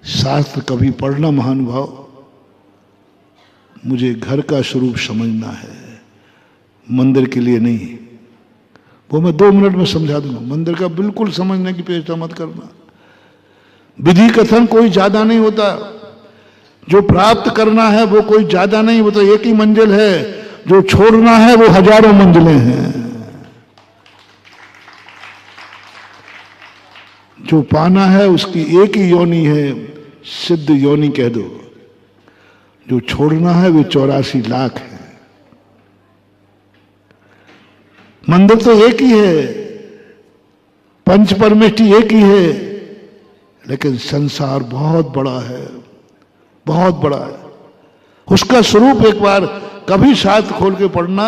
शास्त्र कभी पढ़ना महानुभाव, मुझे घर का स्वरूप समझना है, मंदिर के लिए नहीं। वो मैं 2 मिनट में समझा दूंगा। मंदिर का बिल्कुल समझने की चेष्टा मत करना। विधि कथन कोई ज्यादा नहीं होता, जो प्राप्त करना है वो कोई ज्यादा नहीं, वो तो एक ही मंजिल है, जो छोड़ना है वो हजारों मंजिलें हैं। जो पाना है उसकी एक ही योनि है, सिद्ध योनि कह दो। जो छोड़ना है वे 84 लाख है। मंदिर तो एक ही है, पंच परमेष्टि एक ही है, लेकिन संसार बहुत बड़ा है, बहुत बड़ा है। उसका स्वरूप एक बार कभी शास्त्र खोल के पढ़ना,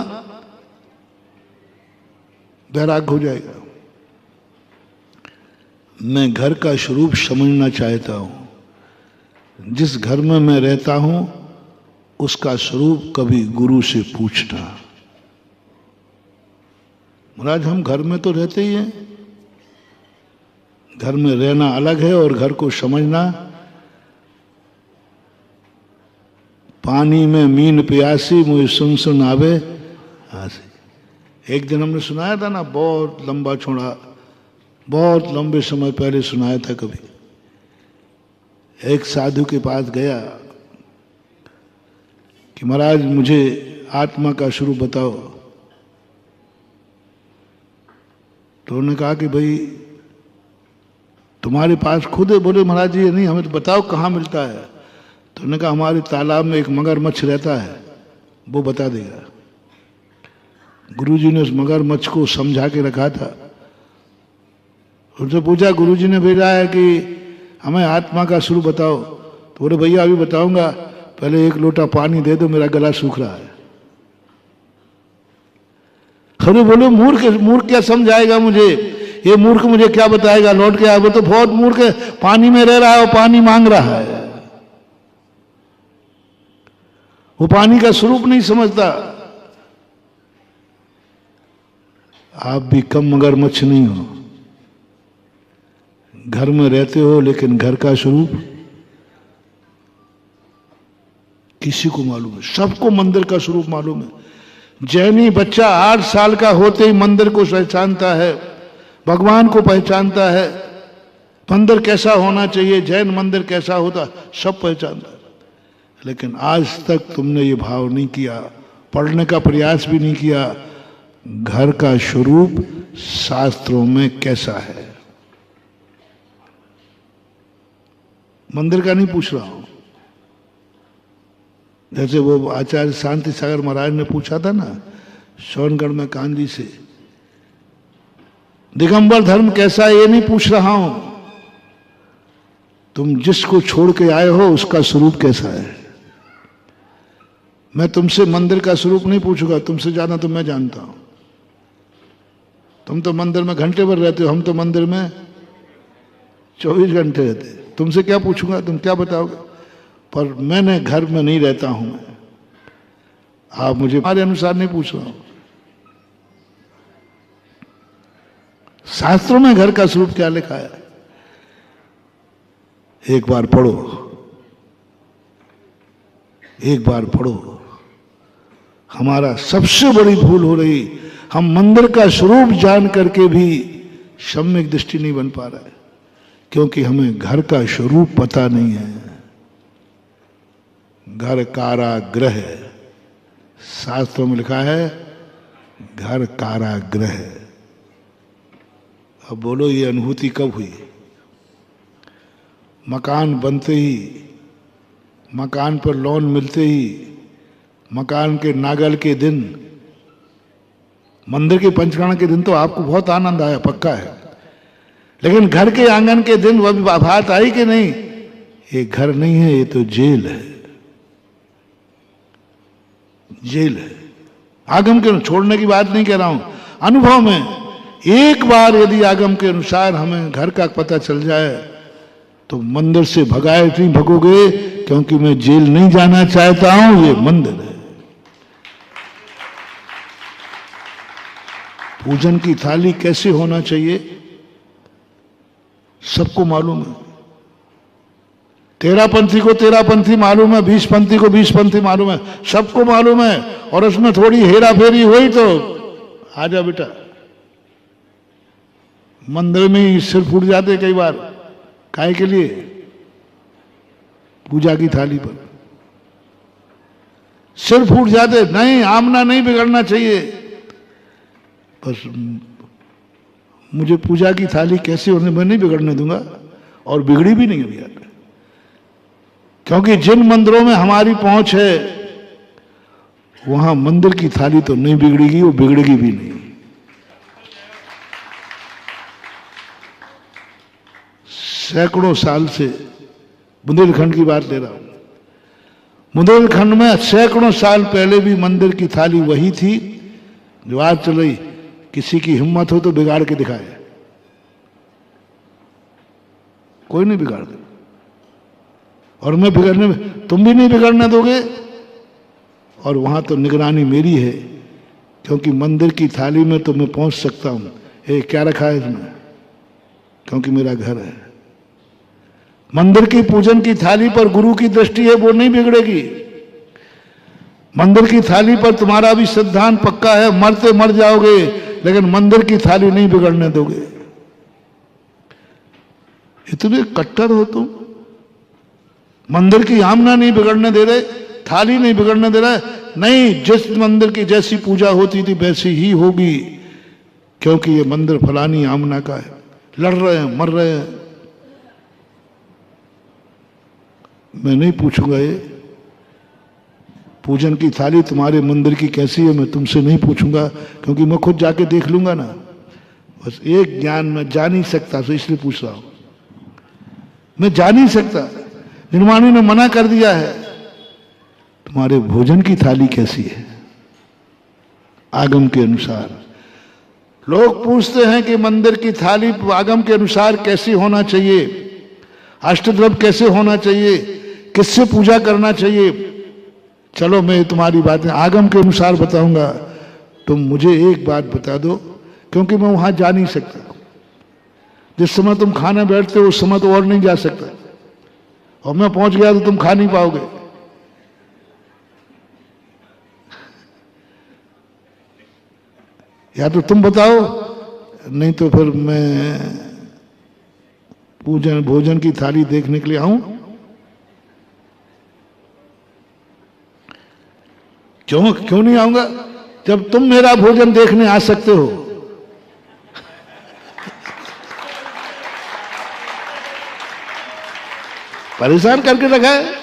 वैराग्य हो जाएगा। मैं घर का स्वरूप समझना चाहता हूं। जिस घर में मैं रहता हूं उसका स्वरूप कभी गुरु से पूछना। महाराज हम घर में तो रहते ही हैं, घर में रहना अलग है और घर को समझना। पानी में मीन प्यासी मुझे सुन सुन आवे हासी। एक दिन हमने सुनाया था ना, बहुत लंबा छोड़ा, बहुत लंबे समय पहले सुनाया था कभी। एक साधु के पास गया कि महाराज मुझे आत्मा का स्वरूप बताओ। तो उन्होंने कहा कि भाई तुम्हारे पास खुद है? बोले महाराज जी ये नहीं, हमें तो बताओ कहाँ मिलता है। तो उन्होंने कहा हमारे तालाब में एक मगरमच्छ रहता है, वो बता देगा। गुरुजी ने उस मगरमच्छ को समझा के रखा था। उनसे पूछा गुरुजी ने भेजा है कि हमें आत्मा का स्वरूप बताओ। तो बोले भैया अभी बताऊंगा, पहले 1 लोटा पानी दे दो, मेरा गला सूख रहा है। अरे बोले मूर्ख क्या समझाएगा मुझे, ये मूर्ख मुझे क्या बताएगा, लौट के आया। वो तो बहुत मूर्ख है, पानी में रह रहा है और पानी मांग रहा है, वो पानी का स्वरूप नहीं समझता। आप भी कम मगरमच्छ नहीं हो, घर में रहते हो, लेकिन घर का स्वरूप किसी को मालूम है, सबको मंदिर का स्वरूप मालूम है। जैनी बच्चा 8 साल का होते ही मंदिर को पहचानता है, भगवान को पहचानता है, मंदिर कैसा होना चाहिए, जैन मंदिर कैसा होता, सब पहचानता है। लेकिन आज तक तुमने ये भाव नहीं किया, पढ़ने का प्रयास भी नहीं किया, घर का स्वरूप शास्त्रों में कैसा है। मंदिर का नहीं पूछ रहा हूं, जैसे वो आचार्य शांति सागर महाराज ने पूछा था ना सोनगढ़ में कांजी से, दिगंबर धर्म कैसा है ये नहीं पूछ रहा हूं, तुम जिसको छोड़ के आए हो उसका स्वरूप कैसा है। मैं तुमसे मंदिर का स्वरूप नहीं पूछूंगा, तुमसे ज्यादा तो मैं जानता हूं। तुम तो मंदिर में घंटे भर रहते हो, हम तो मंदिर में 24 घंटे रहते। तुमसे क्या पूछूंगा, तुम क्या बताओगे। पर मैंने घर में नहीं रहता हूं मैं, आप मुझे हमारे अनुसार नहीं पूछ रहा हूं। शास्त्रों में घर का स्वरूप क्या लिखा है एक बार पढ़ो, एक बार पढ़ो। हमारा सबसे बड़ी भूल हो रही, हम मंदिर का स्वरूप जान करके भी सम्यक दृष्टि नहीं बन पा रहा है, क्योंकि हमें घर का स्वरूप पता नहीं है। घर कारागृह है, शास्त्रों में लिखा है घर कारागृह है। अब बोलो ये अनुभूति कब हुई। मकान बनते ही, मकान पर लोन मिलते ही, मकान के नागल के दिन, मंदिर के पंचकर्म के दिन तो आपको बहुत आनंद आया, पक्का है। लेकिन घर के आंगन के दिन वह बात आई कि नहीं, ये घर नहीं है, ये तो जेल है, जेल है। आगम के छोड़ने की बात नहीं कह रहा हूं, अनुभव में एक बार यदि आगम के अनुसार हमें घर का पता चल जाए तो मंदिर से भगाए नहीं भगोगे, क्योंकि मैं जेल नहीं जाना चाहता हूं, ये मंदिर है। पूजन की थाली कैसे होना चाहिए सबको मालूम है। तेरापंथी को तेरापंथी मालूम है, 20पंथी को 20पंथी मालूम है, सबको मालूम है। और उसमें थोड़ी हेरा फेरी हुई तो आजा बेटा, मंदिर में ही सिर फूट जाते कई बार। काहे के लिए? पूजा की थाली पर सिर फूट जाते। नहीं, आमना नहीं बिगड़ना चाहिए। बस मुझे पूजा की थाली कैसे होने, मैं नहीं बिगड़ने दूंगा, और बिगड़ी भी नहीं अभी। क्योंकि जिन मंदिरों में हमारी पहुंच है वहां मंदिर की थाली तो नहीं बिगड़ेगी, वो बिगड़ेगी भी नहीं। सैकड़ों साल से बुंदेलखंड की बात ले रहा हूं। बुंदेलखंड में सैकड़ों साल पहले भी मंदिर की थाली वही थी जो आज चल रही। किसी की हिम्मत हो तो बिगाड़ के दिखाए, कोई नहीं बिगाड़ दे। और मैं बिगड़ने में, तुम भी नहीं बिगड़ने दोगे। और वहां तो निगरानी मेरी है, क्योंकि मंदिर की थाली में तो मैं पहुंच सकता हूं। ए, क्या रखा है इसमें? क्योंकि मेरा घर है। मंदिर की पूजन की थाली पर गुरु की दृष्टि है, वो नहीं बिगड़ेगी। मंदिर की थाली पर तुम्हारा भी सिद्धांत पक्का है, मरते मर जाओगे, लेकिन मंदिर की थाली नहीं बिगड़ने दोगे। इतने कट्टर हो तुम। मंदिर की आमना नहीं बिगड़ने दे रहे, थाली नहीं बिगड़ने दे रहा है। नहीं, जिस मंदिर की जैसी पूजा होती थी वैसी ही होगी, क्योंकि ये मंदिर फलानी आमना का है। लड़ रहे हैं, मर रहे हैं, मैं नहीं पूछूंगा ये पूजन की थाली तुम्हारे मंदिर की कैसी है, मैं तुमसे नहीं पूछूंगा, क्योंकि मैं खुद जाके देख लूंगा ना। बस एक ज्ञान मैं जा नहीं सकता, तो इसलिए पूछ रहा हूं। मैं जा नहीं सकता, निर्माणी ने मना कर दिया है। तुम्हारे भोजन की थाली कैसी है आगम के अनुसार? लोग पूछते हैं कि मंदिर की थाली आगम के अनुसार कैसी होना चाहिए, अष्टद्रव्य कैसे होना चाहिए, किससे पूजा करना चाहिए। चलो मैं तुम्हारी बातें आगम के अनुसार बताऊंगा, तुम मुझे एक बात बता दो, क्योंकि मैं वहां जा नहीं सकता। जिस समय तुम खाने बैठते हो उस समय तो और नहीं जा सकता, और मैं पहुंच गया तो तुम खा नहीं पाओगे। या तो तुम बताओ, नहीं तो फिर मैं भोजन की थाली देखने के लिए आऊं। क्यों नहीं आऊंगा, जब तुम मेरा भोजन देखने आ सकते हो। परेशान करके रखा है,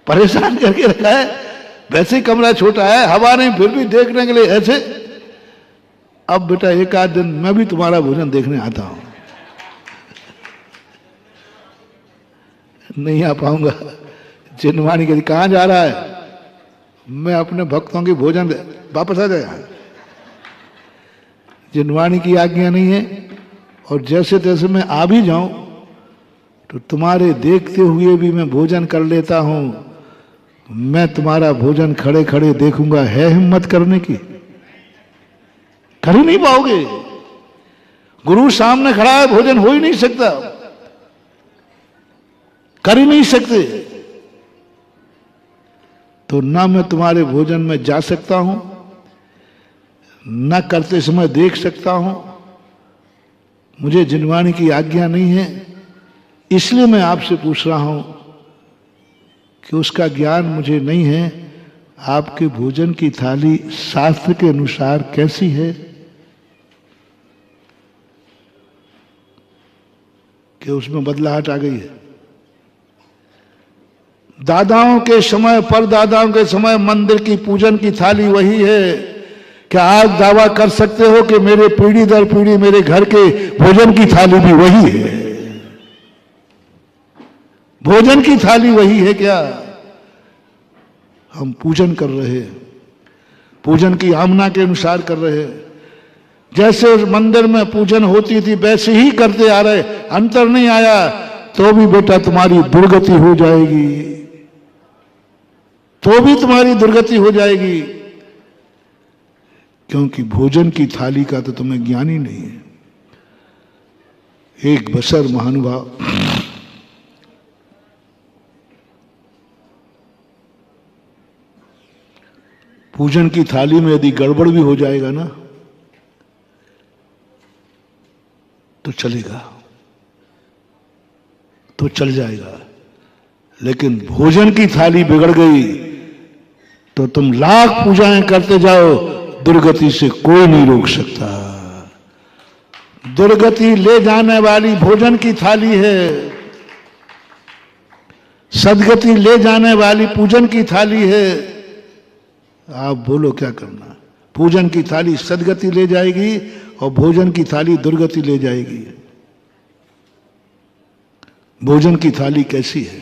परेशान करके रखा है। वैसे ही कमरा छोटा है, हवा नहीं, फिर भी देखने के लिए ऐसे। अब बेटा एक आध दिन मैं भी तुम्हारा भोजन देखने आता हूं। नहीं आ पाऊंगा। जिनवाणी कहती कहां जा रहा है? मैं अपने भक्तों की भोजन वापस आ जाए। जिनवाणी की आज्ञा नहीं है, और जैसे तैसे मैं आ भी जाऊं तो तुम्हारे देखते हुए भी मैं भोजन कर लेता हूं। मैं तुम्हारा भोजन खड़े खड़े देखूंगा, है हिम्मत करने की? कर ही नहीं पाओगे। गुरु सामने खड़ा है, भोजन हो ही नहीं सकता, कर ही नहीं सकते। तो ना मैं तुम्हारे भोजन में जा सकता हूं, ना करते समय देख सकता हूं। मुझे जिनवाणी की आज्ञा नहीं है, इसलिए मैं आपसे पूछ रहा हूं कि उसका ज्ञान मुझे नहीं है। आपके भोजन की थाली शास्त्र के अनुसार कैसी है कि उसमें बदलाहट आ गई है? दादाओं के समय, परदादाओं के समय मंदिर की पूजन की थाली वही है। क्या आज दावा कर सकते हो कि मेरे पीढ़ी दर पीढ़ी मेरे घर के भोजन की थाली भी वही है? भोजन की थाली वही है क्या? हम पूजन कर रहे हैं, पूजन की आमना के अनुसार कर रहे हैं। जैसे उस मंदिर में पूजन होती थी वैसे ही करते आ रहे, अंतर नहीं आया। तो भी बेटा तुम्हारी दुर्गति हो जाएगी, तो भी तुम्हारी दुर्गति हो जाएगी, क्योंकि भोजन की थाली का तो तुम्हें ज्ञान ही नहीं है। एक बसर महानुभाव पूजन की थाली में यदि गड़बड़ भी हो जाएगा ना तो चलेगा, तो चल जाएगा, लेकिन भोजन की थाली बिगड़ गई तो तुम लाख पूजाएं करते जाओ, दुर्गति से कोई नहीं रोक सकता। दुर्गति ले जाने वाली भोजन की थाली है, सदगति ले जाने वाली पूजन की थाली है। आप बोलो क्या करना? पूजन की थाली सदगति ले जाएगी और भोजन की थाली दुर्गति ले जाएगी। भोजन की थाली कैसी है?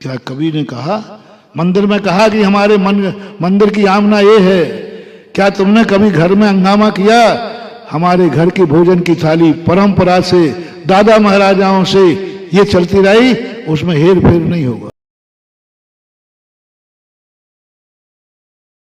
क्या कवि ने कहा, मंदिर में कहा कि हमारे मंदिर की आमना ये है, क्या तुमने कभी घर में हंगामा किया? हमारे घर की भोजन की थाली परंपरा से, दादा महाराजाओं से ये चलती रही, उसमें हेर फेर नहीं होगा।